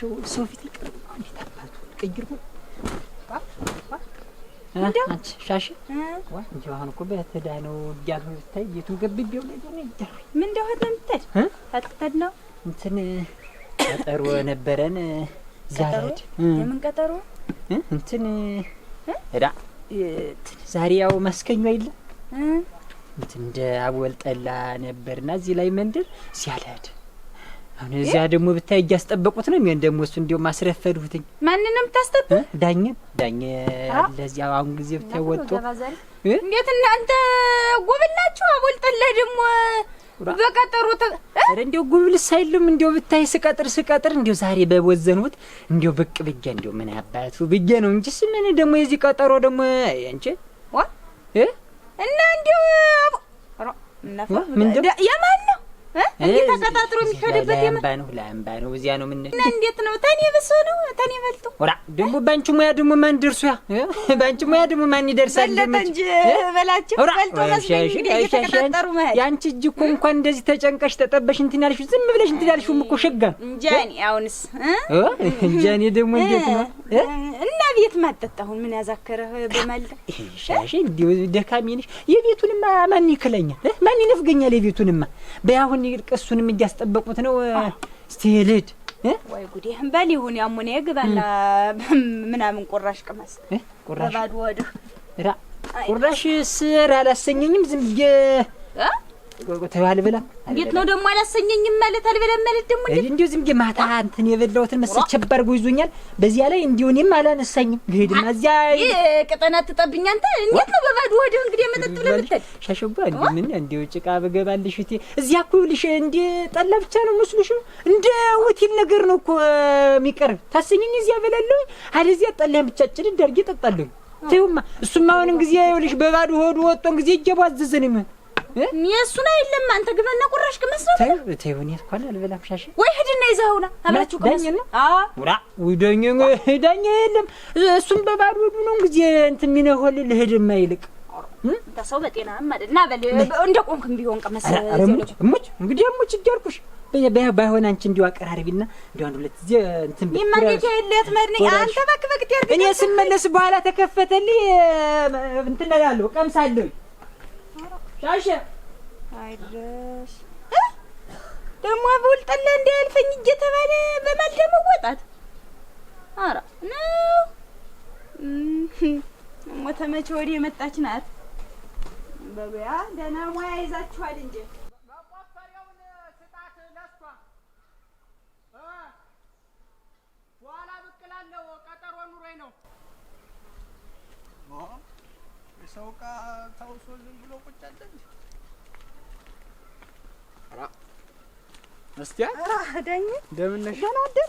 ሻሸው ሰው ፊት ልቀር እንዴት አባቱ ቀይር ነው አንቺ ሻሽ እንጂ አሁን እኮ በተዳነው እያሉ ብታይ የቱን ገብቤው ላይ ነው ይደር ምን እንደሆነ የምትሄድ አትተድ ነው እንትን ቀጠሮ ነበረን ዛሬድ የምን ቀጠሮ እንትን እዳ ዛሬ ያው ማስከኙ አይደለ እንትን እንደ አወል ጠላ ነበርና እዚህ ላይ መንደር ሲያለድ አሁን እዚያ ደግሞ ብታይ እያስጠበቁት ነው ምን ደግሞ እሱ እንደው ማስረፈዱትኝ ማንንም ታስጠብቁ ዳኘ ለዚያ አሁን ጊዜ ብታይ ወጥቶ እንዴት እናንተ ጎብላችሁ አወል ጠላ ደግሞ በቀጠሮ እንደው ጉብልስ አይልም እንደው ብታይ ስቀጥር እንደው ዛሬ በወዘኑት እንደው ብቅ ብዬ እንደው ምን አባቱ ብዬ ነው እንጂስ ምን ደግሞ የዚህ ቀጠሮ ደግሞ አንቺ እና እንደው ምንድነው የማን ነው እንዴት ተቀጣጥሮ የሚሄድበት ለአምባ ነው እዚያ ነው ምን እንዴት ነው ታኔ በሶ ነው ታኔ በልቶ ወራ ደግሞ ባንቺ ሙያ ደግሞ ማን ደርሶ ያ ባንቺ ሙያ ደግሞ ማን ይደርሳል እንጂ በላችሁ በልቶ መስለኝ እየተቀጣጠሩ ማለት ያንቺ እጅ እኮ እንኳን እንደዚህ ተጨንቀሽ ተጠበሽ እንትን ያልሽው ዝም ብለሽ እንትን ያልሽው እኮ ሸጋ እንጃኒ አሁንስ እንጃኒ ደግሞ እንዴት ነው እና ቤት ማጠጣሁን ምን ያዛከረህ በመልዳ ሻሽ እንዲው ደካሚንሽ የቤቱንማ ማን ይከለኛል ማን ይነፍገኛል የቤቱንማ በያሁን ይልቀሱንም እያስጠበቁት ነው ስቴልድ ወይ ጉዴ እንበል ይሁን ያሙኔ ግባና ምናምን ቁራሽ ቅመስ ቁራሽ ባዶ ወደ ቁራሽ ስራ አላሰኘኝም ዝም ብዬ ተዋል ብላ እንዴት ነው ደግሞ አላሰኘኝም ማለት አልበለም ማለት ደግሞ እንዴ ዝም ብዬ ማታ እንትን የበላሁትን መስቸብ አድርጎ ይዞኛል በዚያ ላይ እንዲው እኔም አላነሳኝም ልሄድና እዚያ ቅጠና ትጠብኛ አንተ እንዴት ነው በባዶ ወደ እንግዲህ መጠጥ ብለህ ብትል ሻሸባ እንዴ ምን እንዴው ጭቃ በገባልሽ እቴ እዚያ እኮ ልሽ እንዴ ጠላ ብቻ ነው መስሉሽ እንደ ሆቴል ነገር ነው እኮ የሚቀርብ ታሰኘኝ እዚያ በላለሁ አለዚያ ጠላም ብቻ ጭድ ዳርጌ ጠጣለሁ ተውማ እሱማ አሁን ጊዜ ይኸውልሽ በባዶ ሆዱ ወጥቶን ጊዜ እየባዘዘን የሱና አይደለም አንተ ግበና ቁራሽ ቅመስ ነው ተይውኝ እንኳን አልበላም ሻሽ ወይ ሄድና ይዘውና አብራችሁ ቅመስ ወራ ወደኛ የለም እሱም በባዶ ነው ጊዜ እንትን የሚነሆል ለሄድማ ይልቅ ታሰው በጤና ማለትና በል እንደ ቆንክም ቢሆን ቅመስ ሙጭ እንግዲህ ሙጭ ይያልኩሽ ባይሆን አንቺ እንዲው አቀራርቢና እንዲው አንድ ሁለት ጊዜ እንትን ይማንዴት ያለት መድኒ አንተ በክበክ ትያርግ እኔ ስመለስ በኋላ ተከፈተልኝ እንትን እላለሁ ቀምሳለሁ ሻሽ አይደረስ ደሞ አቦል ጠላ እንዳያልፈኝ እየተባለ በማል ደሞ ወጣት አራ ነው ሞተመች ወዲህ የመጣች ናት በበያ ደና ሙያ ይዛችኋል እንጂ መቆፈሪያውን ስጣት ለሷ በኋላ ብቅላለሁ ቀጠሮ ኑሮኝ ነው ሰው ቃ ታውሶ ዝም ብሎ ቁጭ አለ አራ እስቲያ አራ ዳኝ እንደምን ነሽ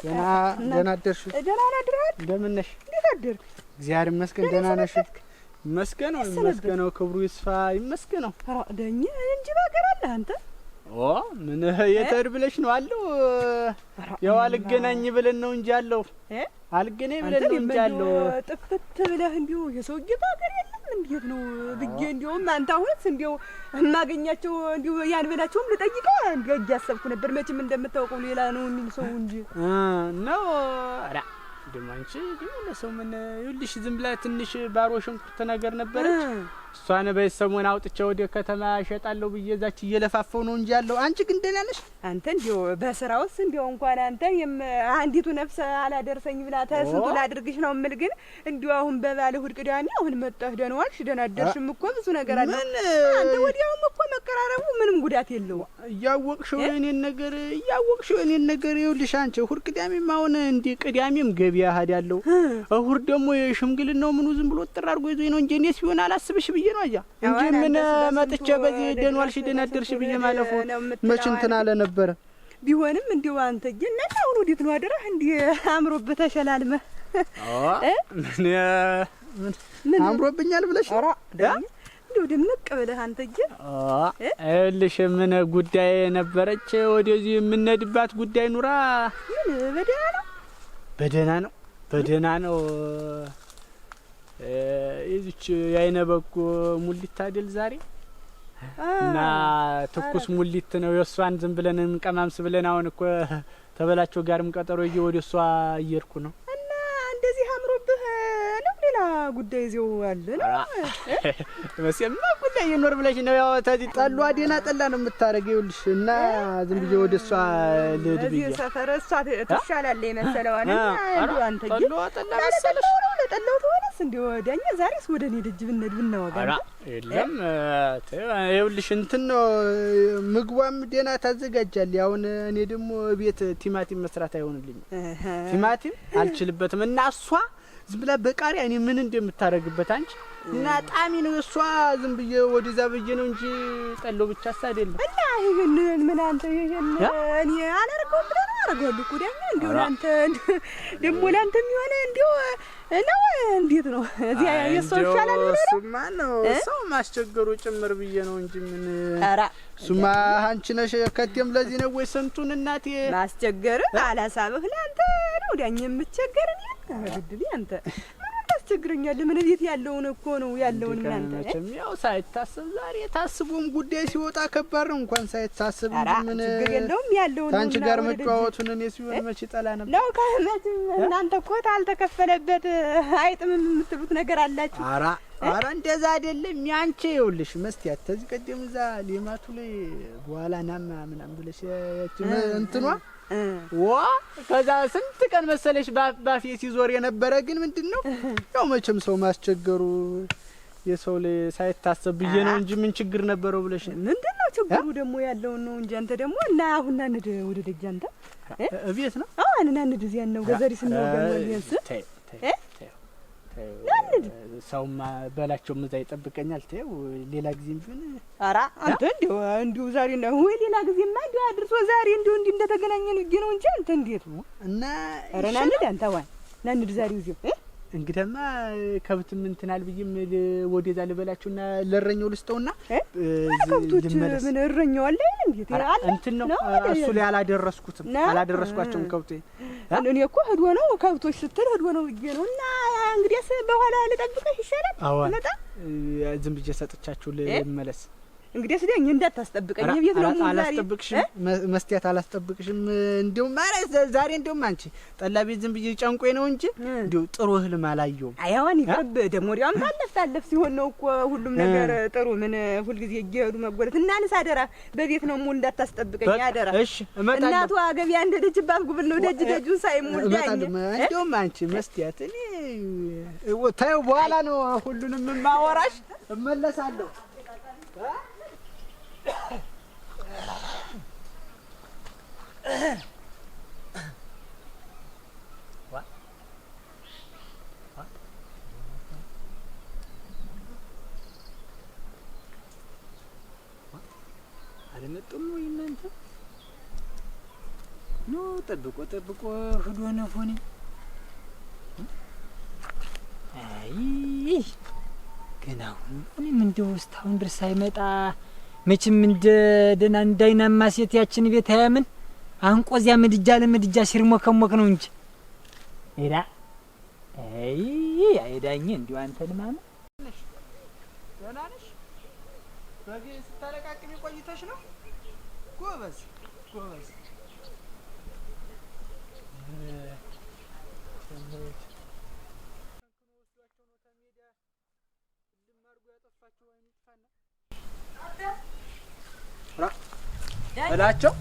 ደህና አደርሽ ደህና አድረሃል እንደምን ነሽ እንዴት አደርክ እግዚአብሔር ይመስገን ደህና ነሽ ይመስገነው ክብሩ ይስፋ ይመስገነው አራ ዳኝ እንጂ ባገር አለ አንተ ምን የተር ብለሽ ነው አለው ያው አልገናኝ ብለን ነው እንጂ አለው አልገናኝ ብለን ነው እንጂ አለው ጥፍት ብለህ እንዲሁ የሰው ጌታ ሀገር የለም እንዴት ነው ብዬ እንዲሁም አንተ አሁንስ እንዲሁ የማገኛቸው እንዲሁ ያን በላቸውም ልጠይቀው እንዲሁ እያሰብኩ ነበር መቼም እንደምታውቀው ሌላ ነው የሚል ሰው እንጂ ነው አራ ደማንቺ ግን ለሰው ምን ይልሽ ዝም ብላ ትንሽ ባሮ ሽንኩርት ነገር ነበረች እሷን በሰሞን አውጥቼ ወደ ከተማ ሸጣለሁ ብዬ እዛች እየለፋፈው ነው እንጂ ያለው አንቺ ግን ደህና ነሽ አንተ እንዲሁ በስራውስ እንዲሁ እንኳን አንተ አንዲቱ ነፍስ አላደርሰኝ ብላ ተስንቱ ላድርግሽ ነው የምል ግን እንዲሁ አሁን በባለ እሑድ ቅዳሜ አሁን መጣህ ደህና ዋልሽ ደህና አደርሽም እኮ ብዙ ነገር አለ አንተ ወዲያውም እኮ መቀራረቡ ምንም ጉዳት የለው እያወቅሽው የኔን ነገር ይኸውልሽ አንቺ እሑድ ቅዳሜም አሁን እንዲ ቅዳሜም ገበያ ሄዳለሁ እሑድ ደግሞ የሽምግልናው ምኑ ዝም ብሎ ጥራ አድርጎ ይዞኝ ነው እንጂ እኔስ ቢሆን አላስብሽ ብዬ ነው አያ እንጂ ምን መጥቼ በዚህ ደህና ዋልሽ ደህና አደርሽ ብዬ ማለፉ መች እንትን አለ ነበር ቢሆንም እንዲው አንተ ግን አሁን ወዲት ነው አደረህ እንዲ አምሮብህ ተሸላልመህ ምን አምሮብኛል ብለሽ አራ እንዲው ደምቅ ብለህ አንተ ግን እልሽ ምን ጉዳይ ነበረች ወደዚህ የምንሄድባት ጉዳይ ኑራ ምን በደህና ነው እዚች ያይነ በጎ ሙሊት አይደል ዛሬ እና ትኩስ ሙሊት ነው የሷን ዝም ብለን እንቀማምስ ብለን አሁን እኮ ተበላቸው ጋርም ቀጠሮ ይዤ ወደ እሷ እየሄድኩ ነው። እና እንደዚህ አምሮብህ ነው ሌላ ጉዳይ እዚያው አለ ነው? መቼም ጉዳይ ይኖር ብለሽ ነው። ያው ተዚህ ጠሏ ደህና ጠላ ነው የምታረገው ይኸውልሽ። እና ዝም ብዬ ወደ እሷ ልሂድ ብዬ እዚህ ሰፈር እሷ ትሻላለች የመሰለዋል። እንዲሁ አንተ ግን ጠሏ ጠላ መሰለሽ ለጠላው ተሆነስ እንዲሁ ዳኛ ዛሬስ ወደ እኔ ደጅ ብንሄድ ብናወጋ የለም ይኸውልሽ እንትን ነው ምግቧም ደህና ታዘጋጃለች። አሁን እኔ ደግሞ ቤት ቲማቲም መስራት አይሆንልኝም። ቲማቲም አልችልበትም። እና እሷ ዝም ብላ በቃሪያ እኔ ምን እንደምታረግበት አንቺ እና ጣሚ ነው እሷ ዝም ብዬ ወደዛ ብዬ ነው እንጂ ጠለው ብቻስ አይደለም። እና ይሄን ምን አንተ ይሄን እኔ አላረገውም ብለህ ነው? አረጋለሁ እኮ ዳኛ እንዲሁ ላንተ ደግሞ ላንተ የሚሆነ እንዲሁ ነው። እንዴት ነው እዚያ የሰው ይሻላል ብለህ ነው? እሱማ ነው ሰው ማስቸገሩ ጭምር ብዬ ነው እንጂ ምን እሱማ አንቺ ነሽ ከቴም ለዚህ ነው ወይ ስንቱን እናቴ ማስቸገር አላሳብህ ላንተ ነው ዳኛ የምትቸገረኝ ግድል አንተ ታስቸግረኛለህ። ምን ቤት ያለውን እኮ ነው ያለውን ምን አንተ መቼም ያው ሳይታሰብ ዛሬ ታስቦም ጉዳይ ሲወጣ ከባድ ነው። እንኳን ሳይታሰብ ምን ችግር የለውም ያለውን ታንቺ ጋር መጫወቱን እኔ ሲሆን መቼ ጠላ ነበር ነው ካህመት እናንተ እኮ ታልተከፈለበት አይጥም የምትሉት ነገር አላችሁ። ኧረ እንደዛ አይደለም። ያንቺ ይኸውልሽ መስቲያት ተዚህ ቀደም እዛ ሌማቱ ላይ በኋላ ናማ ምናምን ብለሽ እንትኗ ከዛ ስንት ቀን መሰለሽ ባፌ ሲዞር የነበረ ግን ምንድነው ያው መቼም ሰው ማስቸገሩ የሰው ላይ ሳይታሰብ ብዬ ነው እንጂ ምን ችግር ነበረው ብለሽ ምንድነው ችግሩ ደግሞ ያለው ነው እንጂ አንተ ደግሞ እና አሁን አንድ ወደ ደጅ አንተ እቤት ነው አሁን አንድ እዚያ ነው ገዘሪ ስንወገን ወልየስ ሰውማ በላቸው ምዛ ይጠብቀኛል። ተው ሌላ ጊዜም ቢሆን አንተ እንዲሁ ዛሬ ነው ወይ ሌላ ጊዜማ እንዲሁ አድርሶ ዛሬ እንዲሁ እንደተገናኘን ይገ ነው እንጂ አንተ እንዴት ነው እና ረናንድ አንተ ዋን ናንድ ዛሬው እዚሁ እንግዲህማ ከብትም እንትናል ብዬም ወደዛ ልበላችሁና ለረኛው ልስጠውና ከብቶች ምን እረኛው አለ እንዴት አለ እንትን ነው እሱ ላይ አላደረስኳቸውም ከብቴ እኔ እኮ ሄዶ ነው ከብቶች ስትል ሄዶ ነው ብዬ ነው። እና እንግዲያስ በኋላ ልጠብቅህ ይሻላል። ለጣ ዝም ብዬ ሰጥቻችሁ ልመለስ። እንግዲህ ስለኝ እንዳታስጠብቀኝ ቤት ነው ዛሬ አላስጠብቅሽም። መስቲያት አላስጠብቅሽም። እንደው ማለት ዛሬ እንደው አንቺ ጠላ ቤት ዝም ብዬ ጨንቆኝ ነው እንጂ እንደው ጥሩ ህልም አላየሁም። አያዋን ይቀርብ ደግሞ ወዲያም ታለፍ ሲሆን ነው እኮ ሁሉም ነገር ጥሩ። ምን ሁሉ ጊዜ እየሄዱ መጎለት እና ንስ አደራ በቤት ነው ሙሉ እንዳታስጠብቀኝ አደራ። እሺ እመጣለሁ። እናቷ ገቢያ እንደደጅባት ጉብል ነው ደጁን ሳይሞል ዳኝ እንደው አንቺ መስቲያት እኔ ታዩ በኋላ ነው ሁሉንም ማወራሽ። እመለሳለሁ። አልመጡም ወይ እናንተ? ኖ ጠብቆ ሂዶ ነው ሆነ። አይ ግን አሁን እኔም እንደው እስካሁን ድረስ አይመጣ መቼም እንደ ደህና እንዳይናማ ሴት ያችን ቤት አያምን አንቆዚያ ምድጃ ለምድጃ ሲርሞከሞክ ነው እንጂ ኤዳ አይዳኝ እንዲው አንተን ማማ ነሽ ደህና ነሽ? በጌ ስታለቃቅሚ ቆይተሽ ነው? ጎበዝ እላቸው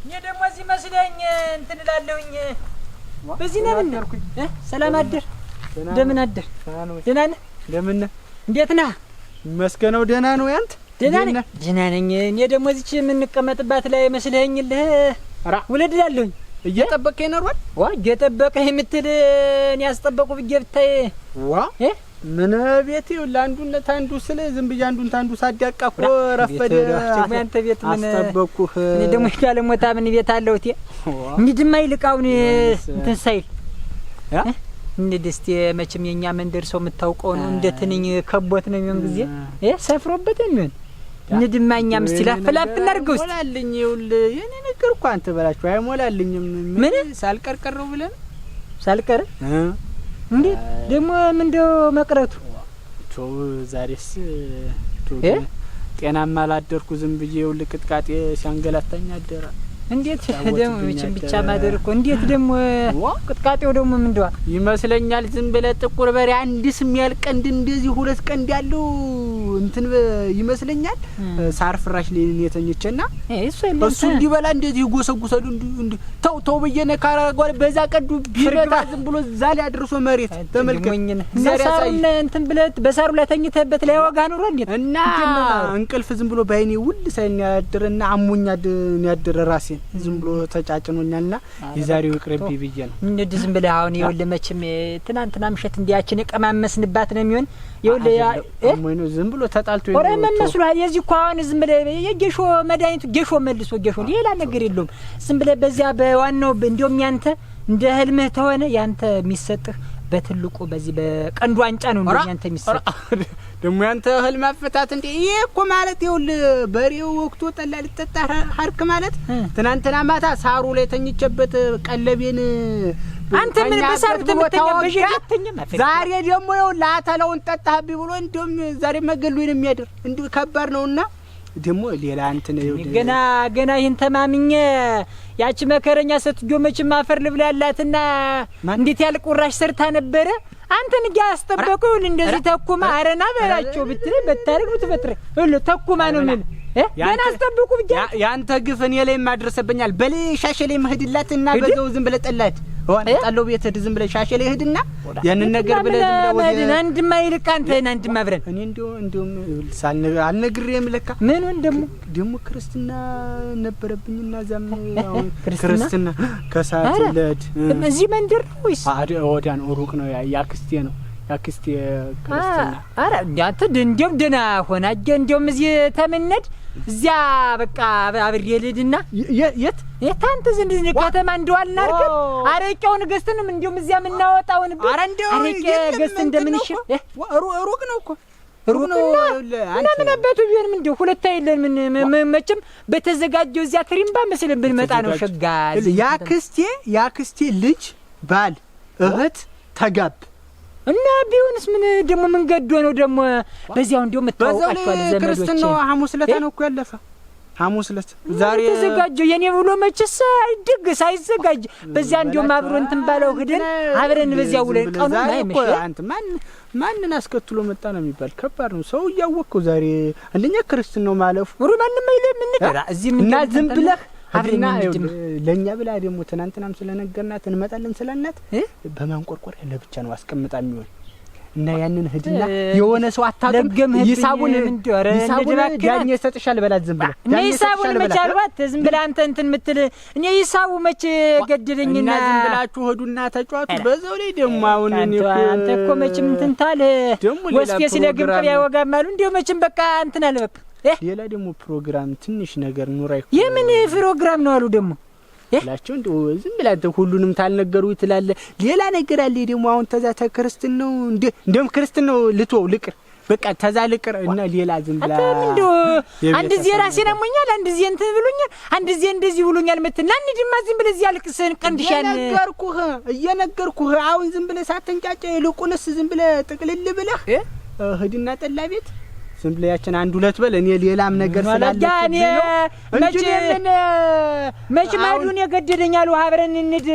እኔ ደግሞ እዚህ መስለኝ እንትን እላለሁኝ። በዚህ ነው ምን ሰላም አደር እንደምን አደር? ደህና ነህ? እንደምን ነህ? እንዴት ነህ? መስገነው ደህና ነው። ያንተ ደህና ነኝ። እኔ ደግሞ እዚች የምንቀመጥባት ላይ መስለኝልህ ውለድ እላለሁኝ። እየጠበቀኝ ነሯል። እየጠበቀህ የምትል እኔ ያስጠበቁ ብዬ ብታይ ምን ቤት ለአንዱነት አንዱ ስለ ዝም ብዬ አንዱን ታንዱ ሳዳቃ እኮ ረፈደ። አንተ ቤት ምን አስጠበቅኩህ? እኔ ደግሞ ያለሞታ ምን ቤት አለው እቴ እንዲድማ ይልቃውን እንትን ሳይል እንደ ደስቴ መቼም የኛ መንደር ሰው የምታውቀው ነው። እንደ ትንኝ ከቦት ነው የሚሆን ጊዜ ሰፍሮበት የሚሆን እንድማኛም እስቲ ላፈላፍ እናርገው እስቲ ሞላልኝ። ይኸውልህ የኔ ነገር እኮ አንተ በላችሁ አይሞላልኝም። ምን ሳልቀርቀረው ብለን ሳልቀር እንዴ ደግሞ ምንድነው መቅረቱ? ዛሬስ ጤናማ አላደርኩ። ዝም ብዬ ይኸውልህ ቅጥቃጤ ሲያንገላታኝ አደረ። እንዴት ደግሞ መቼም ብቻ ማደር እኮ እንዴት ደግሞ ቅጥቃጤው ደግሞ ምንድዋ ይመስለኛል። ዝም ብለህ ጥቁር በሬ አንድስ የሚያል ቀንድ እንደዚህ ሁለት ቀንድ ያለው እንትን ይመስለኛል። ሳር ፍራሽ ላይ የተኘችና እሱ እንዲበላ እንደዚህ ይጎሰጉሰሉ ተው ተው በየነ ካራጓል በዛ ቀዱ ቢረታ ዝም ብሎ ዛሬ አድርሶ መሬት ተመልከኝ። ሳሩን እንትን ብለህ በሳሩ ላይ ተኝተህበት ላይ ዋጋ ኑሮ እንዴት እና እንቅልፍ ዝም ብሎ ባይኔ ውል ሳይናድርና አሞኛ ያድር ራሴን ዝም ብሎ ተጫጭኖኛልና የዛሬው ይቅርብ ብዬ ነው። እንዴ ዝም ብለህ አሁን ይኸውልህ መቼም ትናንትና ምሽት እንዲያችን የቀማመስንባት ነው የሚሆን። ይኸውልህ ነው ዝም ብሎ ተጣልቶ ኦሬ መመስሏል። የዚህ እኮ አሁን ዝም ብለህ የጌሾ መድኃኒቱ ጌሾ መልሶ ጌሾ ሌላ ነገር የለውም። ዝም ብለህ በዚያ በዋናው እንደውም ያንተ እንደ ህልምህ ተሆነ ያንተ የሚሰጥህ በትልቁ በዚህ በቀንዱ አንጫ ነው እንዴ ያንተ የሚሰጥ ደሞ ያንተ ህልም አፈታት እንዴ? ይሄ እኮ ማለት ይኸውልህ በሬው ወቅቱ ጠላ ልትጠጣ ሀርክ ማለት ትናንትና ማታ ሳሩ ላይ ተኝቼበት ቀለቤን አንተ ምን በሳሩ ተመተኛበሽ ያተኛም ዛሬ ደግሞ ይኸውልህ አተላውን ጠጣህብኝ ብሎ እንደውም ዛሬ መገሉኝ ነው የሚያድር እንዴ ከባድ ነውና ደግሞ ሌላ እንትን ገና ይሄን ተማምኜ ያቺ መከረኛ ስትጆ መቼም ማፈር ልብላላትና እንዴት ያለ ቁራሽ ሰርታ ነበረ። አንተን ያስጠበቀው እንደዚህ ተኩማ አረና በላቸው ብትል በታሪክ ብትፈጥረ ሁሉ ተኩማ ነው ምን ገና አስጠብቁ ብቻ ያንተ ግፍ እኔ ላይ ማድረሰብኛል። በሌ ሻሸ ላይ መሄድላትና በዛው ዝም ብለህ ጠላት ጣለው ቤት ዝም ብለህ ሻሸ ላይ ሄድና ያንን ነገር ብለህ ዝም ብለህ ወደ አንድማ ይልቅ አንተና አንድማ አብረን እኔ እንደውም አልነግሬህም ለካ ምን ደሞ ክርስትና ነበረብኝና ዛም አሁን ክርስትና ከሳት ለድ እዚህ መንደር ወይስ ወዳን ሩቅ ነው ያክስቴ ነው ያክስቴ ክርስትና አረ አንተ እንደውም ደና ሆነ እንደውም እዚህ ተመነድ እዚያ በቃ አብሬ ልሂድና የት አንተ ዘንድ ከተማ እንደዋልና አርከ አረቄውን ገዝተንም እንደውም እዚያ የምናወጣውን አረቄ ገዝተ እንደምን ይሽ ሩቅ ነው እኮ ሩቅ ነው እና ምን አባቱ ቢሆንም እንደው ሁለት አይደለም ምን መቼም በተዘጋጀው እዚያ ክሪምባ መስለን ብንመጣ ነው ሸጋ ያክስቴ ልጅ ባል እህት ተጋብ እና ቢሆንስ ምን ደሞ ምን ገዶ ነው ደሞ በዚያው እንደው መታወቃቸው አለ ዘመዶች ክርስትናው ሐሙስ ዕለት ነው እኮ ያለፈ ሐሙስ ዕለት ዛሬ ተዘጋጀው የኔ ብሎ መችስ አይድግስ አይዘጋጅ በዚያ እንደው ማብሮ እንትን ባለው ሄደን አብረን በዚያው ላይ ቀኑ ላይ መሽ አንተ ማንን አስከትሎ መጣ ነው የሚባል ከባድ ነው። ሰው ያወቀው ዛሬ አንደኛ ክርስትናው ማለፉ ሩይ ማንንም አይለም ምን እዚህ ምን እና ዝም ብለህ አብረን ለኛ ብላ ደግሞ ትናንትናም ስለነገርናት እንመጣለን ስለናት በማንቆርቆር ለብቻ ነው አስቀምጣ የሚሆን እና ያንን ህድና የሆነ ሰው አታውቅም ይሳቡን ዳኛ ይሰጥሻል በላት ዝም ብለህ እኔ ይሳቡን መቻልባት ዝም ብለህ አንተ እንትን ምትል እኔ ይሳቡ መች ገደለኝና ዝም ብላችሁ ሄዱና ተጫዋቱ በዛው ላይ ደግሞ አሁን አንተ እኮ መችም እንትን ታለ ወስፌ ስለግብር ያወጋማሉ እንደው መችም በቃ እንትን አለ በቃ ሌላ ደግሞ ፕሮግራም ትንሽ ነገር ኑራይ የምን ፕሮግራም ነው አሉ ደግሞ ላችሁ እንደው ዝም ብላችሁ ሁሉንም ታልነገሩ ይትላል። ሌላ ነገር አለ ደግሞ አሁን ተዛ ተክርስቲናው እንደም ክርስቲናው ልትወው ልቅር በቃ ተዛ ልቅር እና ሌላ ዝም ብላ እንደው አንድ ዚህ ራሴን አሞኛል አንድ ዚህ እንትን ብሎኛል አንድ ዚህ እንደዚህ ብሎኛል መተና እንዲማ ዝም ብለህ እዚህ አልቅሰን ቀንድሻን እየነገርኩህ አሁን ዝም ብለህ ሳትንጫጫ ይልቁንስ ዝም ብለህ ጥቅልል ብለህ ሂድና ጠላ ቤት ዝም ብለህ ያችን አንድ ሁለት በል እኔ ሌላም ነገር ስላለኝ መቼ ማዱን የገደደኛል አብረን እንድ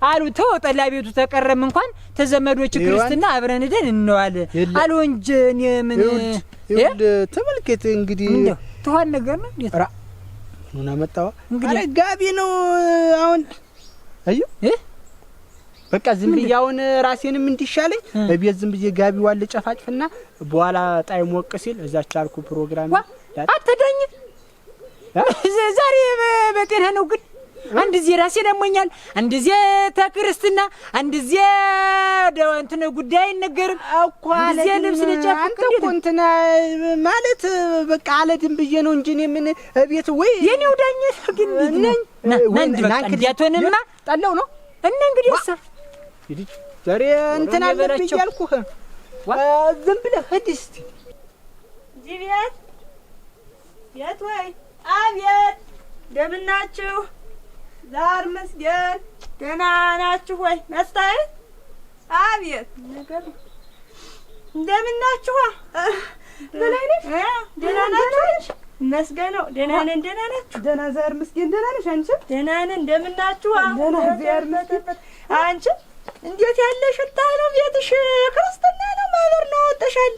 አሉ ተው ጠላ ቤቱ ተቀረም እንኳን ተዘመዶች ክርስትና አብረን ደን እንዋል አሉ እንጂ እኔ ምን ተመልከት እንግዲህ ተዋን ነገር ነው እንዴ ምን አመጣው አረ ጋቢ ነው አሁን አዩ በቃ ዝም ብያውን ራሴንም እንዲሻለኝ በቤት ዝም ብዬ ጋቢው አለ ጨፋጭፍና በኋላ ጣይ ሞቅ ሲል እዛች አልኩ ፕሮግራም አትደኝ ዛሬ በጤና ነው ግን አንድ ዚህ ራሴን አሞኛል አንድ ዚህ ተክርስትና አንድ ዚህ እንትን ጉዳይ ነገር እኮ አለ ልብስ ለጨፍቅ እንትን ማለት በቃ አለድም ብዬ ነው እንጂ ምን ቤት ወይ የኔው ዳኝ ግን ነኝ እንዲያቶንማ ጠለው ነው እና እንግዲህ ይዲች ዛሬ እንትን አለብኝ ያልኩህ ዝም ብለህ ሂድ እስቲ ጂቢያት የት ወይ አቤት እንደምን ናችሁ ዛር መስገን ደህና ናችሁ ወይ መስታይ አቤት ነገር እንደምን ናችሁ በላይ ነሽ ደህና ናችሁ መስገነው ደህና ነን። ደህና ናችሁ? ደህና ዘር ምስኪን ደህና ነሽ አንቺ? ደህና ነን። እንደምን ናችሁ? ደህና ዘር ምስኪን። አንቺ እንዴት ያለ ሽታ ነው ቤትሽ? ክርስትና ነው ማህበር ነው ወጥተሻል?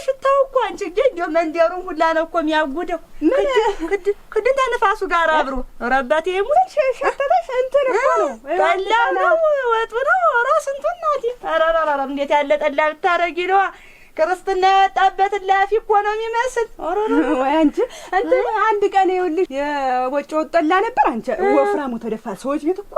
ሽታው እኮ አንቺ እንደው መንደሩን ሁላ ነው እኮ የሚያጉደው። ክድ ተነፋሱ ጋር አብሮ ረባቴ ሙት ሸተተሽ እንትን እኮ ነው ጠላ ነው ወጡ ነው ራስ እንትን ናት። አራራራ እንዴት ያለ ጠላ ብታረጊ ነው ክርስትና ያወጣበት ላፊ እኮ ነው የሚመስል። ወይ አንቺ አንድ ቀን ይኸውልሽ የወጪው ጠላ ነበር አንቺ ወፍራሙ ተደፋ ሰዎች ቤት እኮ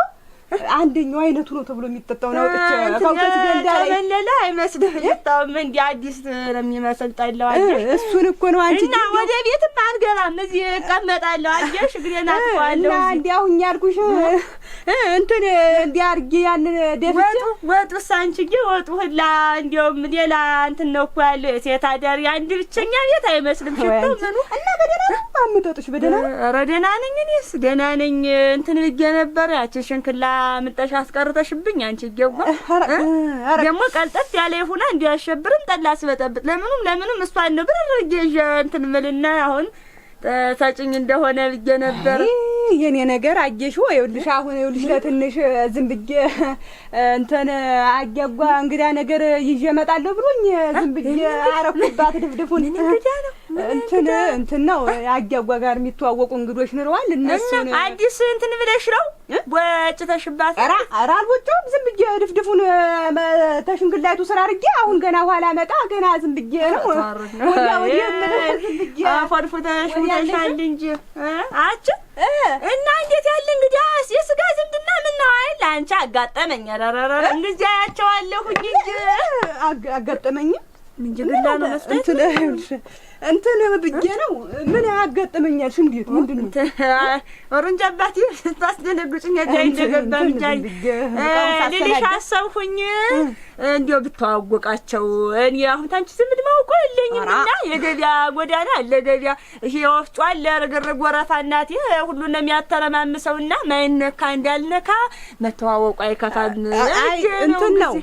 አንደኛው አይነቱ ነው ተብሎ የሚጠጣው ነው። ወጥቼ ካውቀት ገንዳ ላይ ተመለለ አይመስልም። የታውም እንደ አዲስ ነው የሚመስል ጠላው አየሽ። እሱን እኮ ነው አንቺ እና ወደ ቤትም አልገባም እዚህ እቀመጣለሁ አየሽ። ግሬና አጥፋለሁ እና እንዲያውኝ ያልኩሽ እንትን እንዲያርጊ ያን ደፍቼ ወጡስ አንቺ ወጡ ሁላ እንዲያውም ሌላ እንትን ነው እኮ ያለው የሴት አዳሪ አንድ ብቸኛ ቤት አይመስልም። ሽቶ ምኑ እና በደህና ነው አምጣጥሽ? በደህና ነው። ኧረ ደህና ነኝ እኔስ ደህና ነኝ። እንትን ልጄ ነበር ያቺ ሽንክላ ምጣሽ አስቀርተሽብኝ አንቺ ይገባ ደግሞ ቀልጠፍ ያለ ይሁና እንዲያሸብርም ጠላ ስበጠብጥ ለምኑም እሷን ነው ብር ገጀ እንትን ምልና አሁን ታጭኝ እንደሆነ ልጄ ነበር የኔ ነገር አየሽ ወይ? ይኸውልሽ አሁን ይኸውልሽ ለትንሽ ዝም ብዬ እንትን አያጓ እንግዳ ነገር ይዤ እመጣለሁ ብሎኝ ዝም ብዬ አረኩባት ድፍድፉን እንትን ነው አያጓ ጋር የሚተዋወቁ እንግዶች ኖረዋል። እነሱ አዲስ እንትን ብለሽ ነው ወጭተሽባት? ኧረ አልወጣሁም። ዝም ብዬ ድፍድፉን ተሽንግላይቱ ስራ አድርጌ አሁን ገና ኋላ መጣ ገና ዝም ብዬ ነው ወዲያ ዝም ብዬ አፈርፍተሽ ወጣሻል እንጂ አጭ እና እንዴት ያለ እንግዲህ የስጋ ዝምድና ምን ነው አይደል? አንቺ አጋጠመኝ አራራራ እንደዚህ አያቸዋለሁኝ እንጂ አጋጠመኝ እንጂ ግላ ነው መስጠት እንትን ብዬ ነው ምን ያጋጠመኛል? ሽንዲት ምንድነው ወሩን ጀባቲ ታስደነግጭኝ ያጃይ እንደገባ ብቻይ ልልሽ አሰብኩኝ እንዲያው ብታዋወቃቸው እኔ አሁን ታንቺ ዝምድ ማውቆ የለኝምና የገቢያ ጎዳና አለ ገቢያ ይሄ ወፍጮ አለ ረግረግ ወረፋ እናቴ ሁሉን ነው የሚያተረማምሰውና ማይነካ እንዳልነካ መተዋወቁ አይከፋም። አይ እንትን ነው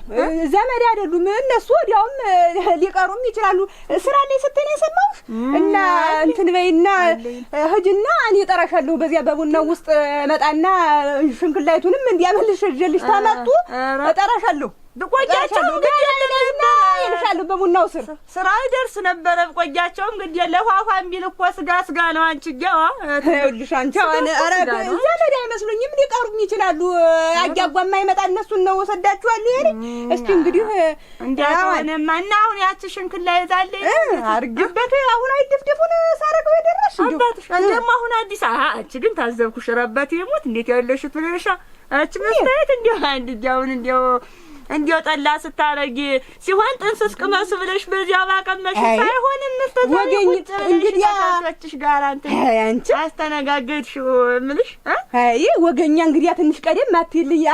ዘመድ አይደሉም እነሱ ወዲያውም ሊቀሩም ይችላሉ። ስራ ላይ ስትኔ ሰማው እና እንትን በይና ህጅና እኔ እጠራሻለሁ በዚያ በቡናው ውስጥ መጣና ሽንክላይቱንም እንዲያመልሽ ጀልሽ ታመጡ እጠራሻለሁ። በቆያቸው ግን ያለና ይልሻለሁ በቡናው ስራ ይደርስ ነበር። በቆያቸው ግን ለፋፋም ቢል እኮ ስጋ ነው አንቺ ገዋ ይልሽ አንቺ አረ ዘመድ አይመስሉኝም ሊቀሩም ይችላሉ። አያጓማ ይመጣ እነሱን ነው ወሰዳችኋለሁ ይሄ እስቲ እንግዲህ እንዲያውንም እና አሁን ያቺ ሽንክላ ይዛለኝ አርግበት አሁን አይደፍደፉን ሳረገው ይደረሽ አባትሽ እንደማ አሁን አዲስ አንቺ ግን ታዘብኩሽ ረበት ይሞት እንዴት ያለሽ ትልሻ አንቺ መስታየት እንዲያው ጠላ ስታረጊ ሲሆን ጥንስስ ቅመሱ ብለሽ በዚያ ባቀመሽ ሳይሆንም ወገኝ እንግዲህ አጥቶችሽ ጋር አንቺ አስተናጋገድሽው ምልሽ አይ ወገኛ እንግዲህ ትንሽ ቀደም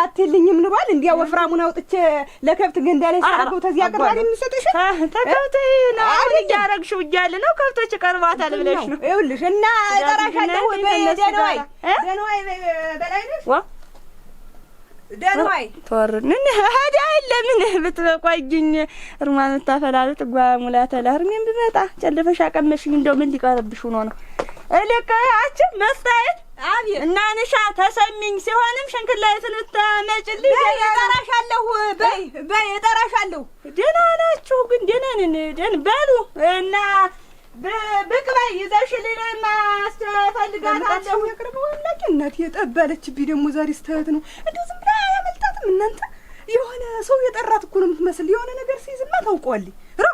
አትልኝም ንሯል እንዲያ ወፍራሙን አውጥቼ ለከብት ገንዳ ላይ ሳረገው ተዚያ ቀርባል የሚሰጥሽ ተከብት ነው ያረግሽው እያለ ነው ከብቶች ቀርባታል ብለሽ ነው ይኸውልሽ እና እጠራሻለሁ በደንዋይ በላይነሽ ደንዋይ ተወርነ ሀዳ ለምን ብትቆይኝ እርማን ተፈላልት ጓሙላተ ለህርሜን ብመጣ ጨልፈሽ አቀመሽኝ እንደው ምን ሊቀርብሽ ሆኖ ነው እልከአች መስታየት አብይ እና ንሻ ተሰሚኝ ሲሆንም ሽንክላይቱን ተመጭልኝ እጠራሻለሁ በይ እጠራሻለሁ። ደህና ናችሁ ግን ደህና ነን ደህና በሉ እና በቅባይ ይዘሽልኝ ማስተፈልጋታችሁ ይቅርብ ወላቂ እናት የጠባለችብኝ ደግሞ ዛሬ ስተት ነው እንደው ዝም ብላ ያመልጣትም እናንተ የሆነ ሰው የጠራት እኮ ነው የምትመስል የሆነ ነገር ሲይዝማ ታውቀዋለኝ ራ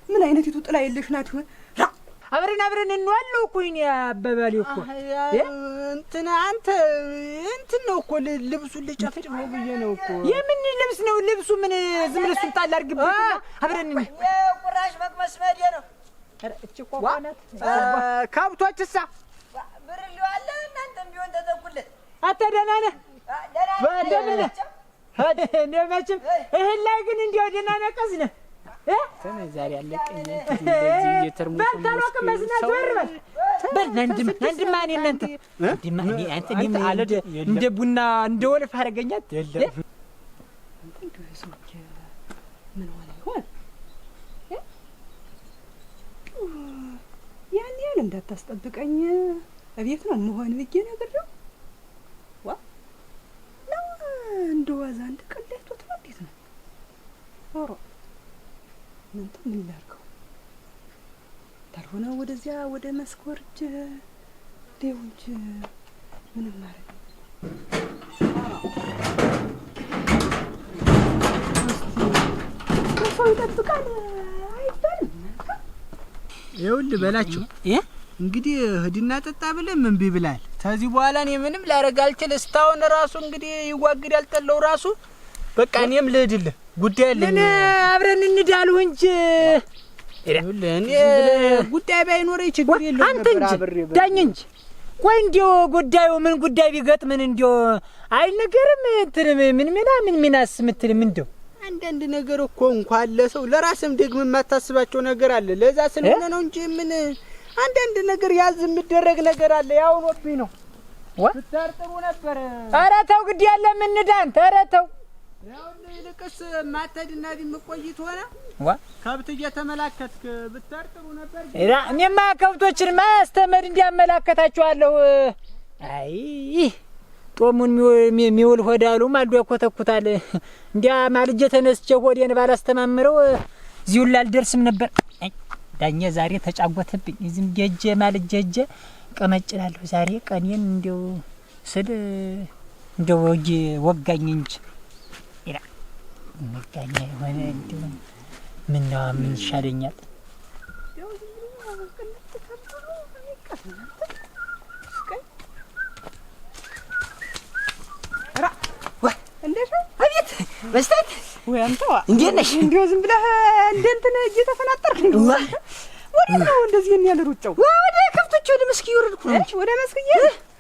ምን አይነቲቱ ጥላ የለሽ ናት ይሆን ራ አብረን እንዋለው እኮ እኔ አበባሌ እኮ እንትን አንተ እንትን ነው እኮ ልብሱን ልጨፍጭ ነው ብዬ ነው እኮ የምን ልብስ ነው ልብሱ ምን ዝም ብለሽ ጣል አድርግበት አብረን ቁራሽ መቅመስ መዴ ነው እቺ ቆቆናት ካብቶችሳ ብር ሊዋለ እናንተም ቢሆን ተተኩለት አተደናነ በደምነ እንደመችም እህል ላይ ግን እንዲያው ደህና ነቀዝነ ተመዛሪ ያለቀኝ እንደዚህ እየተርሙሽ በታሮክ መስና ዘርበል በእንድም ማን እናንተ እንድማኒ አንተ እንደ ቡና እንደ ወልፍ አረገኛት የለም ምን ሆነ ይሆን እንዳታስጠብቀኝ እቤት ነው መሆን ብዬ ነገር ነው ዋ ነው እንደዋዛ አንድ ቀላይቶት ነው እንዴት ነው ኦሮ ምን ላድርገው ታልሆነ ወደዚያ ወደ መስኮርጅ ዴውንጅ ምንም ማለት ሰው ይጠብቃል አይባልም። ይኸውልህ በላቸው እንግዲህ ህድና ጠጣ ብለህ ምን ቢብላል ከዚህ በኋላ እኔ ምንም ላደርግ አልችል። እስካሁን ራሱ እንግዲህ ይዋግድ ያልጠለው ራሱ በቃ እኔም ልሂድልህ ጉዳይ አለኝ። ምን አብረን እንዳልሁ እንጂ እኔ ጉዳይ ባይኖረኝ ችግር የለውም አንተ እንጂ ዳኝ እንጂ ቆይ እንዲያው ጉዳዩ ምን ጉዳይ ቢገጥምን እንዲያው አይነገርም እንትን ምን ሚናስ ምትልም እንደው አንዳንድ ነገር እኮ እንኳን ለሰው ለራስም ደግሞ የማታስባቸው ነገር አለ። ለዛ ስለሆነ ነው እንጂ ምን አንዳንድ ነገር ያዝ የሚደረግ ነገር አለ። ያው ወጥኝ ነው ብታርጥሩ ነበር። ኧረ ተው ግድ ያለ ምን ዳንተ ኧረ ተው ያው ለልቅስ ማተድና ቢመቆይት ሆነ ከብት እየተመላከትክ ብታርጥሩ ነበር። እኔማ ከብቶችን ማስተመድ እንዲያመላከታቸዋለሁ። አይ ጦሙን የሚውል ሆዳሉ ማልዶ ያኮተኩታል። እንዲያ ማልጄ ተነስቼ ሆዴን ባላስተማምረው እዚሁ ላልደርስም ነበር። ዳኛ ዛሬ ተጫጎተብኝ። ዝም ጀጀ ማልጄ ጀ ቀመጭላለሁ። ዛሬ ቀኔን እንደው ስል እንደው ወጋኝ እንጂ ይላ መጋኛ ሆነ እንደው ምን ይሻለኛል? አቤት በስታት ወይ አንተዋ እንዴት ነሽ? እንዴው ዝም ብለህ እንደ እንትን እየተፈናጠርክ ነው። ወደ ነው እንደዚህ ያለ ሩጫው ወደ ከብቶች ወደ መስክ ይወርድኩ ነው። ወደ መስክ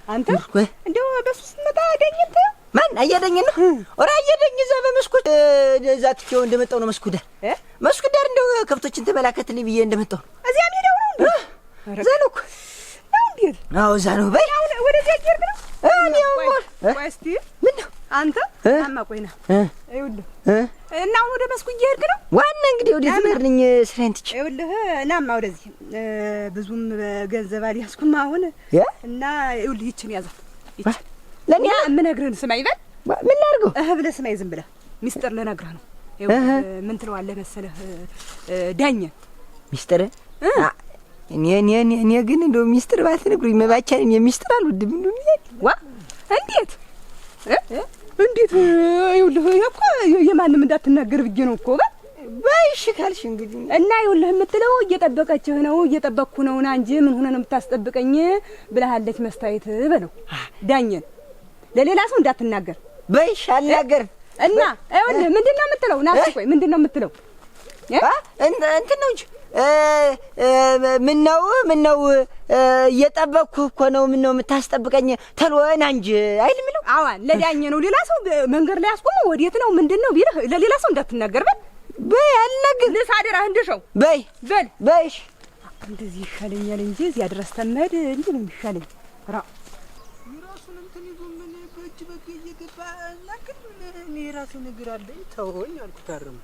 አንተ እንዴው በሱስ መጣ አገኘት ማን አያደኝ ነው? ኦራ አያደኝ እዛ በመስኮት ዛትቸው እንደመጣው ነው። መስኩ ዳር እንደው ከብቶችን ተመላከትልኝ ብዬ እንደመጣው ነው። እዚያ ሜዳው ነው እንዴ? ዘሉክ ነው እንዴ? አዎ እዛ ነው። በይ ወደዚያ ጀርግ ነው። ቆይ እስቲ ምን ነው አንተ አማ ቆይና ይኸውልህ እና አሁን ወደ መስኩ እየሄድክ ነው? ዋና እንግዲህ ወደ ትመርልኝ ስራዬን ትቼ ይኸውልህ ናማ ወደዚህ ብዙም ገንዘብ አልያዝኩም አሁን እና ይኸውልህ ይችን ያዛት ይችን ለኔ የምነግርህን ስማኝ በል ምን ላድርገው ብለህ ስማኝ ዝም ብለህ ሚስጥር ልነግርህ ነው። ይኸውልህ ምን ትለዋለህ መሰለህ ዳኘ ሚስጥር እኔ ግን እንደው ሚስጥር ባትነግሩኝ መባቻን የሚስጥር አልወድም። እንዴት ይኸውልህ እኮ የማንም እንዳትናገር ብዬ ነው እኮ በይሽ ካልሽ እንግዲህ እና ይኸውልህ የምትለው እየጠበቀችህ ነው እየጠበቅኩ ነው ና እንጂ ምን ሆነ ነው የምታስጠብቀኝ ብለሃለች መስታየት በለው ዳኘን ለሌላ ሰው እንዳትናገር በይሽ አልናገር እና ይኸውልህ ምንድነው የምትለው ና ቆይ ምንድነው የምትለው እንትን ነው እንጂ ምን ነው እየጠበቅኩ እኮ ነው። ምን ነው የምታስጠብቀኝ ተልወና እንጂ አይል ምለው አዋን ለዳኘ ነው ሌላ ሰው መንገድ ላይ አስቆመው ወዴት ነው ምንድነው ቢልህ ለሌላ ሰው እንዳትናገር በይ አልናገር ለሳደራ እንደሸው በይ በይሽ እንደዚህ ይሻለኛል እንጂ እዚያ ድረስ ተመድ እንዴ ነው የሚሻለኝ ራ ይራሱን እንትን ይዞ ምን በእጅ በግ እየገባ ላክል እኔ ራሴ ነገር አለኝ ተወኝ አልኩት። አረም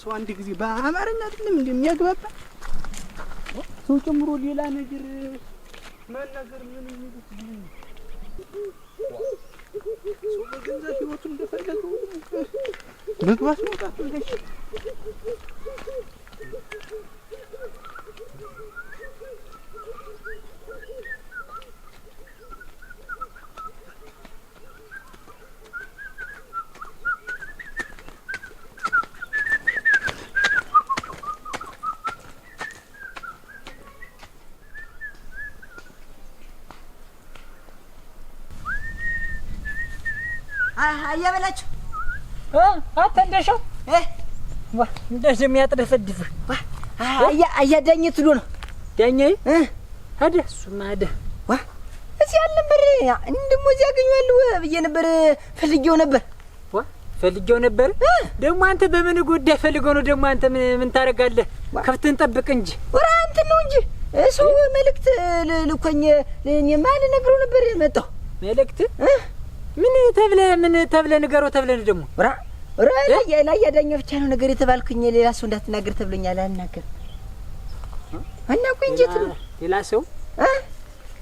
ሰው አንድ ጊዜ በአማርኛ አይደለም እንደሚያግባባ ሰው ጨምሮ ሌላ ነገር ማናገር ምን የሚሉት ሰው በገንዘብ ህይወቱ እንደፈለገው መግባት መውጣት እንደሽ አያበላችሁ አተንደሽው እንደዚህ የሚያጥረፈድፍ አያዳኘት ብሎ ነው ዳኘ አደ እሱማ አደ እዚህ አልነበር እንደሞ እዚህ ያገኘዋለሁ ብዬ ነበር ፈልጌው ነበር ደግሞ አንተ በምን ጉዳይ ፈልገው ነው ደግሞ አንተ ምን ታረጋለህ? ከብትን ጠብቅ እንጂ ወራ አንተ ነው እንጂ ሰው መልእክት ልኮኝ እኔ ማን ነግሮ ነበር የመጣው መልእክት ምን ተብለ ንገረው ተብለን ደግሞ ላይ ያዳኛ ብቻ ነው ነገር የተባልኩኝ ሌላ ሰው እንዳትናገር ተብለኛል። አልናገር አናቁ እንጂ ትሉ ሌላ ሰው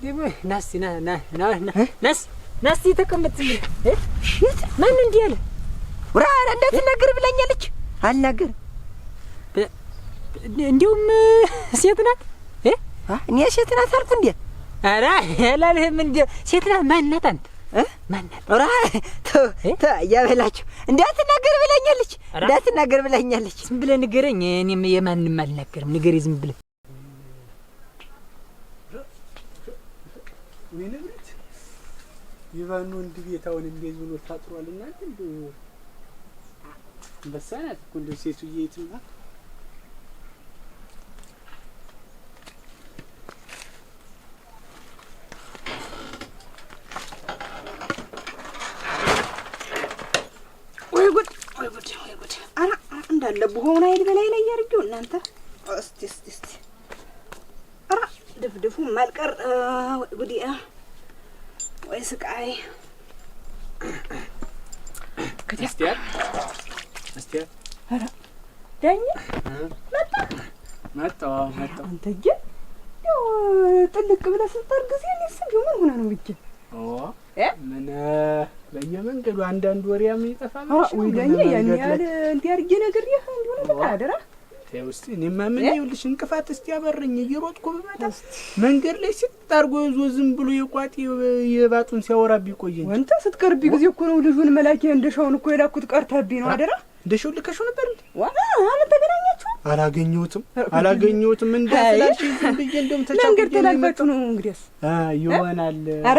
ደግሞ ናስ ናስ ተቀመጥ። ማን እንዲህ አለ? ወራ እንዳትናገር ብላኛለች። አልናገርም። እንዲሁም ሴት ናት። እኔ ሴት ናት አልኩ እንዴ? ኧረ አላልህም እንዴ? ሴት ናት። ማን ናት አንተ? ማን ናት? ወራ ያበላችሁ እንዳትናገር ብላኛለች። እንዳትናገር ብላኛለች። ዝም ብለህ ንገረኝ። እኔም የማንም አልናገርም። ንገረኝ ዝም ብለህ። ምን ብለህ ይባኑ እንደ ቤታውን እንደዚህ ብሎ ታጥሯል። እናንተ እንደ በሳናት እኮ እንደ ሴቱዬ የትም ናት። ወይ ጉድ! እንዳለ ቡሆውን አይል በላይ ላይ ያርጊው እናንተ። እስቲ ድፍድፉ ማልቀር ወይ ጉድ! ወይ ስቃይ! ክርስቲያን ኧረ ዳኝ መጣ አንተዬ ያው ጥልቅ ብለህ ስትጠር ጊዜ እኔስ እንደው ምን ሆነ ነው ብዬ ምን በየመንገዱ አንዳንድ ወሬ ምን ይጠፋል? ወይ ዳኝ ያን ያህል እንዲህ አድርጌ ነገር ይሄ እንደሆነ ተቃደራ ውስጥ እኔማ ምን ይኸውልሽ እንቅፋት እስቲ ያበረኝ እየሮጥኩ በመጣ መንገድ ላይ ሲጣርጎ ይዞ ዝም ብሎ የቋጤ የባጡን ሲያወራብኝ ቆየኝ። ወንተ ስትቀርቢ ጊዜ እኮ ነው ልጁን መላኬ እንደሻውን እኮ የላኩት ቀርታብኝ ነው አደራ። እንደሻው ልከሽው ነበር እንዴ? ዋና አልተገናኛችሁ? አላገኘሁትም እንደስላልሽ ዝም ብዬ እንደውም ተቻኩ መንገድ ተላልፋችሁ ነው እንግዲያስ? ይሆናል። ኧረ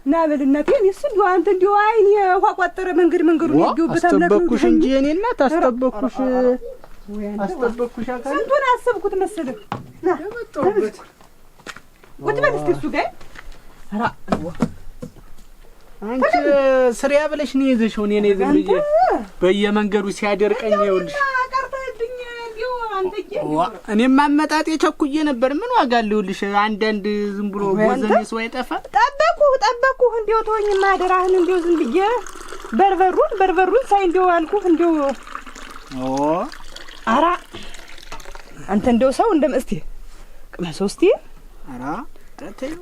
ና በል እናቴ እኔስ እንደው አንተ እንደው አይን ውሃ ቋጠረ መንገዱን ይገውበት አምላክ ነው። አስተበኩሽ እንጂ እኔ እናት አስተበኩሽ አካል ስንቱን አሰብኩት መሰለህ። ና የመጣሁበት ቁጭ በል እስኪ እሱ ጋር ኧረ አንቺ ስሪያ ብለሽ ነው ይዘሽው እኔ ነኝ ዝም ብዬ በየመንገዱ ሲያደርቀኝ ይኸውልሽ ቀርተህብኝ እንደው አንተዬ እኔም አመጣጤ ቸኩዬ ነበር። ምን ዋጋ አለውልሽ አንዳንድ ዝም ብሎ ወዘኔ ሰው አይጠፋ። ጠበኩህ እንደው ተወኝማ አደራህን እንደው ዝም ብዬ በርበሩን ሳይ እንደው አልኩህ እንደው ኧረ አንተ እንደው ሰው እስቲ ቅመሰው እስቲ። ኧረ ተይ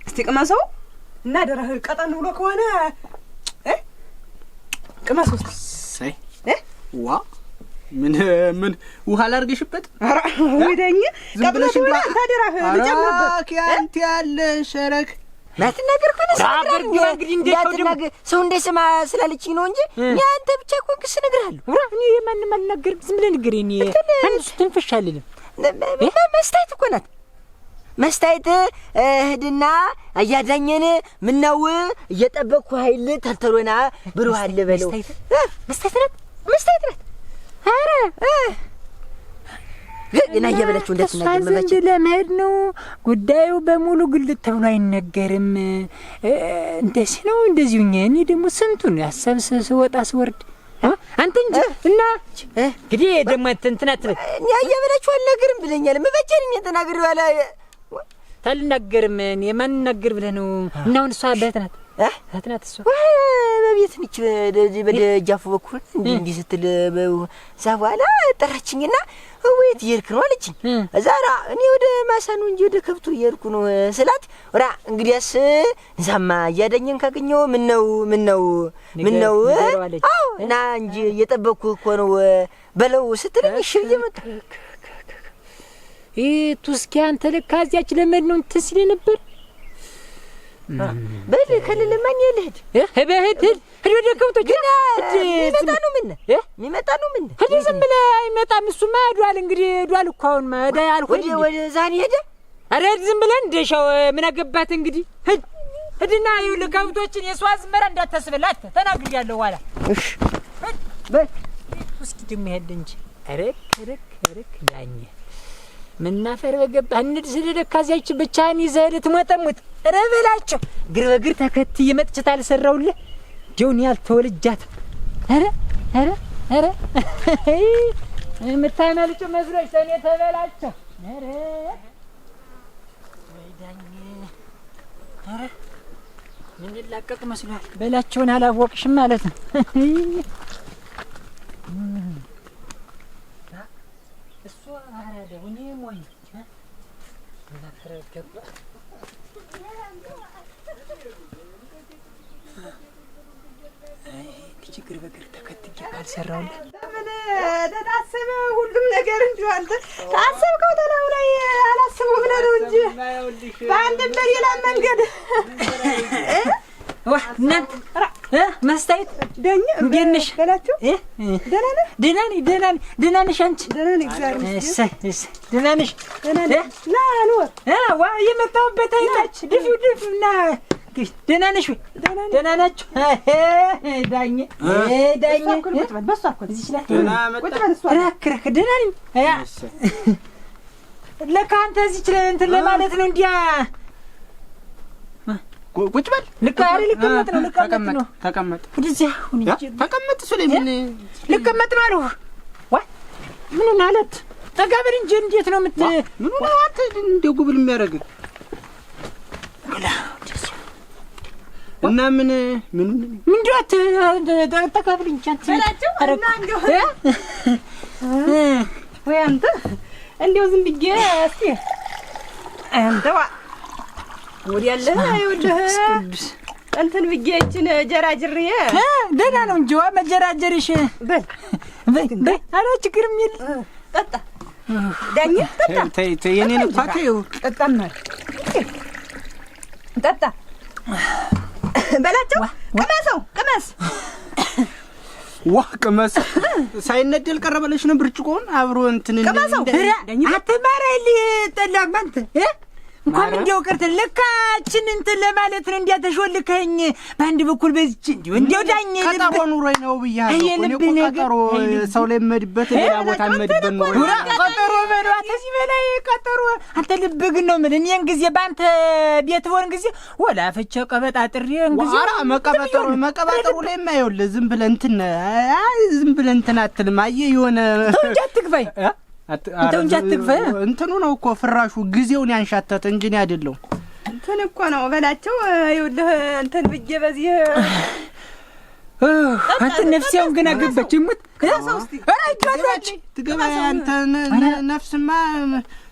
እስቲ ቅመሰው እና ደረህ ቀጠን ብሎ ከሆነ ቅመሰው እስቲ። ሳይ ዋ ምን ውሃ ላርገሽበት? ኧረ ወይደኝ ቅመሰው እና ታደራህ ልጨምርበት። አንተ ያለ ሸረክ ማትናገር ከሆነ እንግዲህ እንዳትናገር ሰው እንደሰማ ስላለችኝ ነው እንጂ እኔ አንተ ብቻ እኮ ክስ እነግርሃለሁ። እኔ የማንም አልናገርም። ዝም ብለህ ንገረኝ። እኔ አንሱ ትንፍሽ አልልም። መስታየት እኮ ናት መስታየት። እህድና አያዳኘን ምነው እየጠበቅኩ ኃይል ተልተሎና ብሩሃል በለው። መስታየት ናት። ኧረ ግን አያበላችሁ እንዳትናገር መቼ ለመሄድ ነው ጉዳዩ በሙሉ ግልጥ ተብሎ አይነገርም። እንደዚህ ነው እንደዚሁ። እኔ ደግሞ ስንቱን ያሰብ ስወጣ ስወርድ አንተ እንጂ እና እንግዲህ ደግሞ እንትን አትበል። እኔ አያበላችሁ አልናገርም ብለኛል። መበጀን እኔ ተናግሬ ዋላ ታልናገርም። እኔ ማን እናገር ብለህ ነው? እና አሁን እሷ እህት ናት እሷ በቤት ነች። በደጃፉ በኩል እንዲህ ስትል እዛ በኋላ ጠራችኝና ወይት እየሄድክ ነው አለችኝ። እዛራ እኔ ወደ ማሳ ነው እንጂ ወደ ከብቱ እየሄድኩ ነው ስላት ወራ እንግዲያስ እንሳማ እያዳኘን ካገኘው ምነው አዎ እና እንጂ እየጠበቅኩ እኮ ነው በለው ስትለኝ እሺ ብዬ መጣሁ። ቱስኪ አንተ ለካ እዚያች ለመድ ነው እንትን ሲል ነበር። በል ከሌለ ማን ይልህድ በህድ ወደ ከብቶች የሚመጣ ነው ምን ሄድ ዝም ብለህ አይመጣም። እሱማ ሄዷል። እንግዲህ ሄዷል እኮ አሁን መሄድ አልኩኝ። ወደ ዛኔ ሄደ። ኧረ ሂድ ዝም ብለህ እንደሻው ምን አገባት እንግዲህ ሂድና ይኸውልህ ከብቶችን የሷ ዝመራ እንዳታስበላት ተናግሬያለሁ። ኋላ እሺ በል እስኪ ደግሞ ሄድ እንጂ ረክ ዳኘ ምናፈር በገባ እንድ ስለደካ እዚያች ብቻህን ይዘህ ልትሞጠሙት ኧረ በላቸው። እግር በእግር ተከትዬ መጥቼ ታልሰራሁልህ እንዲያው እኔ አልተወልጃት። ኧረ የምታመልጭ መስሎሽ ተኔ ተበላቸው። ኧረ ወይዳኝ ኧረ ምን ይላቀቅ መስሏል። በላቸውን አላወቅሽም ማለት ነው። እሱ አራደ እኔ ሞኝ ችግር በግር ተከትዬ ካልሰራሁልህ ምን ተታሰበ ሁሉም ነገር እንጂ አንተ ታሰብከው ተላው ላይ አላስበው ብለህ ነው እንጂ በአንድም በሌላ መንገድ እናንተ መስታየት ደኝ እንዴት ነሽ በላችሁ? ደህና ነህ? ደህና ነሽ አንቺ? ደህና ነኝ እግዚአብሔር ይመስገን። ደህና ነሽ? ና ኑር ዋ የመጣሁበት አይታች ድፍ እና ደህና ነሽ ወይ? ደህና ናችሁ? ዳኜ ቁጭ በል በሷ እኮ እዚህ ላይ ቁጭ በል እሷ ረክ ደህና ነኝ። ለካ አንተ እዚህ እንትን ለማለት ነው እንዲያ ቁጭ በል ልቀመጥ ነው ተቀመጥ ወደዚያ ሁን ተቀመጥ ስለምን ልቀመጥ ነው አልሁ ዋ ምን ማለት ጠጋ በል እንጂ እንዴት ነው ምን ነው አንተ እንደው ጉብል የሚያደርግ እና ምን እንደት ጠጋ በል እንጂ አንተ እና እንደው ወይ አንተ እንደው ዝም ብዬ እስቲ አንተዋ ወዲያለህ አይወልህ እንትን ብዬችን ጀራጅሬ ደህና ነው እንጂ ዋ መጀራጀርሽ በል አረ ችግርም የለም ጠጣ ዳኝ ጠጣ ተይ የኔን ፋቴው ጠጣማ ጠጣ በላቸው ቅመስ ዋ ቅመስ ሳይነደል ቀረበለሽ ነው ብርጭቆን አብሮ እንትን ቅመሰው አትማራልኝ ጠላማንተ እንኳን እንደው ቀርተን ለካችን እንትን ለማለት ነው እንዲያተሾልከኝ በአንድ በኩል በዚች እንደው ዳኝ ቀጠሮ ኑሮኝ ነው ብያለሁ እኮ ቀጠሮ ሰው ላይ መድበት ሌላ ቦታ መድበት ነው ቀጠሮ በለው ከዚህ በላይ ቀጠሮ አንተ ልብ ግን ነው ምን እኔን ጊዜ ባንተ ቤት ሆን ጊዜ ወላ ፈቸ ቀበጣጥሬ እንግዲህ ወራ መቀበጠሩ ላይ የማይወል ዝም ብለህ እንትን አትልም አየህ የሆነ አትግፋይ አንተው እንጂ አትግፋይ እንትኑ ነው እኮ ፍራሹ ጊዜውን ያንሻተተ እንጂ እኔ አይደለሁ እንትን እኮ ነው በላቸው ይኸውልህ እንትን ብዬ በዚህ አንተ ነፍስያውን ገና ገባች ሙት አይ ትገባ አንተ ነፍስማ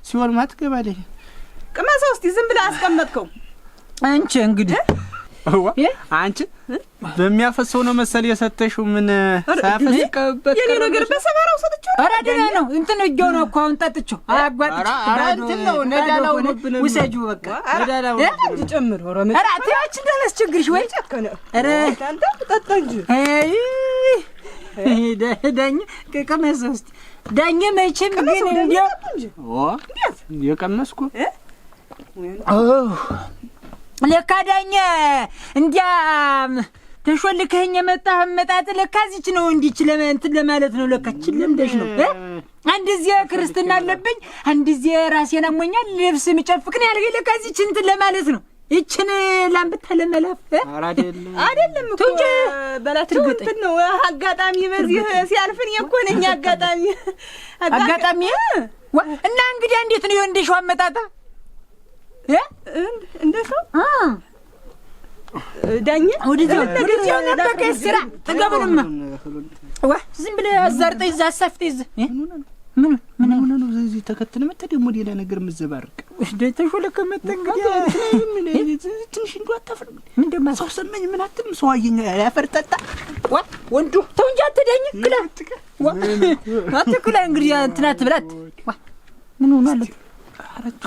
ሲወልማ ትገባለህ ቅመሰው እስቲ ዝም ብለህ አስቀመጥከው አንቺ እንግዲህ አንቺ በሚያፈሰው ነው መሰል የሰጠሽው ምን ሳያፈስቀበት የኔ ነገር በሰባራው ሰጥቼው ኧረ ደህና ነው እንትን እጆው ነው እኮ አሁን ጠጥቼው አያጓጥች እንትን ነው ነዳላው ነው ውሰጁ በቃ ነዳላው ጨምር ኦሮሞ ኧረ አትያች እንዳላስቸግርሽ ወይ ጨከነ ኧረ አንተ ጠጣ እንጂ ዳኝ ከቀመሰው እስቲ ዳኝ መቼም ግን እንዲያው የቀመስኩ ለካ ዳኝ እንዲያ ተሾልከኝ የመጣህ መጣጥ ለካ እዚች ነው እንዲች እንትን ለማለት ነው ለካ ለምደሽ ነው አንድ እዚህ ክርስትና አለብኝ አንድ እዚህ ራሴን አሞኛል ልብስ ምጨፍቅን ያልገኝ ለካ እዚች እንትን ለማለት ነው ይችን ላምብታ ለመላፍ አይደለም እኮ በላት እንትን ነው አጋጣሚ በዚህ ሲያልፍን የኮነኛ አጋጣሚ እና እንግዲህ እንዴት ነው እንደሽው አመጣጣ እንደሰው ዳኛ ወደዚህ ነበር ስራ ተጋብለማ ዝም ብለህ አዛርጠህ እዛ አሳፍተህ ምን ነው እዚህ ተከትለ መጣ ደግሞ ሌላ ነገር መዘባርቅ ተሾለከ መጣ እንግዲህ ትንሽ እንደው አታፍርም ምን ደማ ሰው ሰማኝ ምን አትልም ሰው አየኝ ያፈርጠጣ ወንዱ ተው እንጂ አትደኝ ክላ አትክላ እንግዲህ እንትና ትብላት ምን ሆኗል አረቱ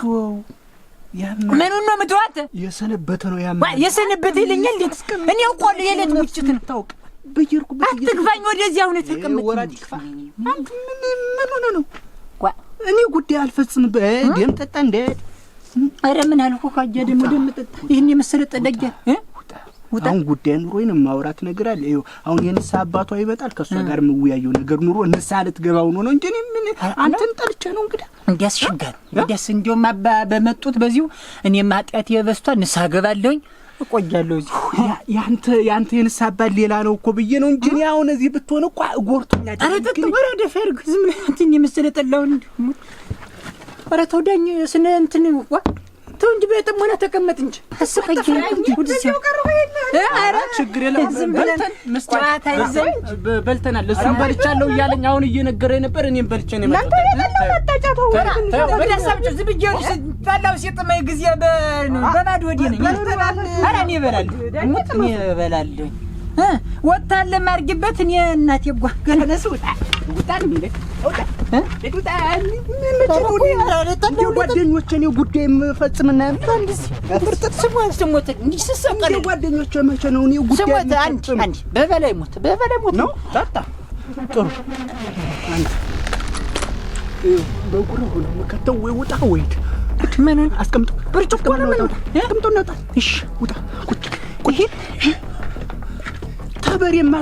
ምን ነው ምትዋት የሰነበተ ነው የሰነበተ ይለኛል እንዴት እኔ አውቀዋለሁ የሌት ሙጭት ነው ታውቅ በየርኩበት አትግፋኝ ወደዚያ ሁኔ ተቀመጥ ወራድ ይግፋ አንተ ምን ሆነ ነው እኔ ጉዳይ አልፈጽም ደም ጠጣ እንደ አረ ምን አልኩ ካጃ ደም ጠጣ ይሄን የመሰለ ጠደገ አሁን ጉዳይ ኑሮኝ ነው ማውራት ነገር አለ ይኸው አሁን የንስሐ አባቷ ይመጣል ከሷ ጋር የምወያየው ነገር ኑሮ ንስሐ ልትገባው ነው እንጂ ምን አንተን ጠልቼ ነው እንግዲህ እንዲያስቸጋር እንዲያስ እንደውም አባ በመጡት በዚሁ እኔም ኃጢአት የበስቷ ንስሐ ገባለሁኝ እቆያለሁ እዚህ ያንተ የንስሐ አባት ሌላ ነው እኮ ብዬ ነው እንጂ እኔ አሁን እዚህ ብትሆን እኮ ጎርቶኛል ኧረ ጠጥ ወረደ ፈርግ ዝም ብለህ እንትን የመሰለ ጠላውን ኧረ ተው ዳኝ ስነ እንትን ተው እንጂ በጥሞና ተቀመጥ እንጂ አስቀኝ እንጂ ወደዚያው ቀርበ ኧረ ችግር የለም ዝም ብለን መስዋዕት አይዘን በልተናል። እሱም በልቻለሁ እያለኝ አሁን እየነገረኝ ነበር። እኔም በልቼ ነው የመጣሁት። ወደ ሀሳብጭ ዝም ብዬ ባላው ሲጥመኝ ጊዜ በባዶ ወዲህ ነኝ። ኧረ እኔ እበላለሁ እኔ እበላለሁ ወጣለ ማርግበት እኔ እናቴ ጓ ገለነስ ውጣን ሚለኝ ውጣ ጓደኞቼ ነው ጉዳይ የምፈጽምና አንዲስ ምርጥት ስሞት እንዲህ ስሰቀል ጓደኞቼ መቼ ነው እኔ ጉዳይ ስሞት አንድ በበላይ ሞት ነው ታጣ ጥሩ አንድ በጉራ ሆነ መከተው ወይ ውጣ ወይ ምን አስቀምጡ ብርጭቆ ነው አስቀምጡ ነው እሺ ውጣ ቁጭ ተበሬማ